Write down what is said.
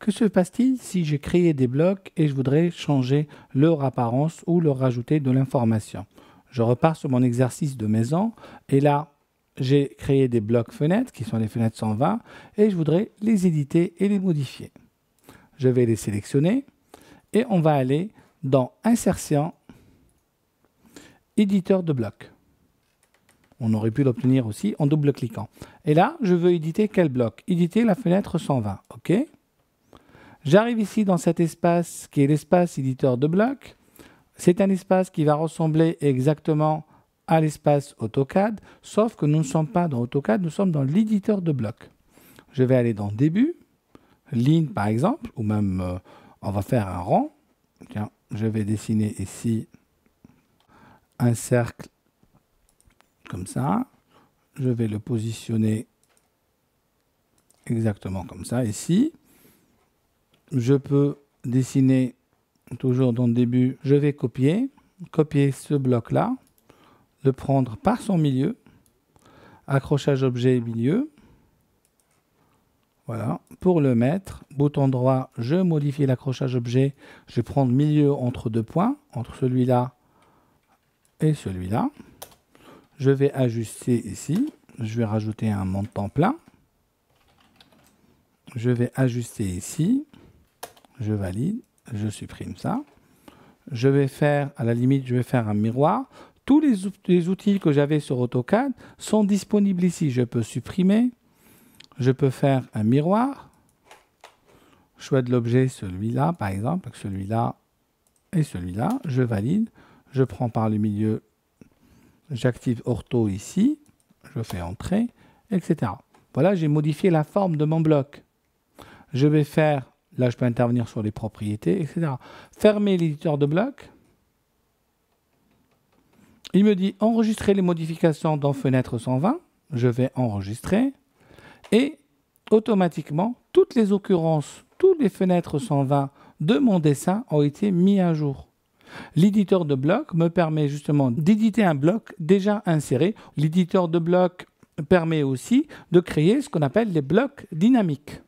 Que se passe-t-il si j'ai créé des blocs et je voudrais changer leur apparence ou leur rajouter de l'information? Je repars sur mon exercice de maison et là, j'ai créé des blocs fenêtres qui sont les fenêtres 120 et je voudrais les éditer et les modifier. Je vais les sélectionner et on va aller dans Insertion, Éditeur de blocs. On aurait pu l'obtenir aussi en double-cliquant. Et là, je veux éditer quel bloc? Éditer la fenêtre 120. OK. J'arrive ici dans cet espace qui est l'espace éditeur de blocs. C'est un espace qui va ressembler exactement à l'espace AutoCAD, sauf que nous ne sommes pas dans AutoCAD, nous sommes dans l'éditeur de blocs. Je vais aller dans Début, Ligne par exemple, ou même on va faire un rond. Tiens, je vais dessiner ici un cercle comme ça. Je vais le positionner exactement comme ça ici. Je peux dessiner toujours dans le début. Je vais copier ce bloc-là, le prendre par son milieu, accrochage objet milieu. Voilà, pour le mettre, bouton droit, je modifie l'accrochage objet. Je vais prendre milieu entre deux points, entre celui-là et celui-là. Je vais ajuster ici. Je vais rajouter un montant plein. Je vais ajuster ici. Je valide. Je supprime ça. Je vais faire, à la limite, je vais faire un miroir. Tous les outils que j'avais sur AutoCAD sont disponibles ici. Je peux supprimer. Je peux faire un miroir. Choix de l'objet, celui-là, par exemple, avec celui-là et celui-là. Je valide. Je prends par le milieu. J'active Ortho ici. Je fais Entrer, etc. Voilà, j'ai modifié la forme de mon bloc. Je vais faire, là je peux intervenir sur les propriétés, etc. Fermer l'éditeur de blocs. Il me dit enregistrer les modifications dans fenêtre 120. Je vais enregistrer. Et automatiquement, toutes les occurrences, toutes les fenêtres 120 de mon dessin ont été mis à jour. L'éditeur de blocs me permet justement d'éditer un bloc déjà inséré. L'éditeur de blocs permet aussi de créer ce qu'on appelle les blocs dynamiques.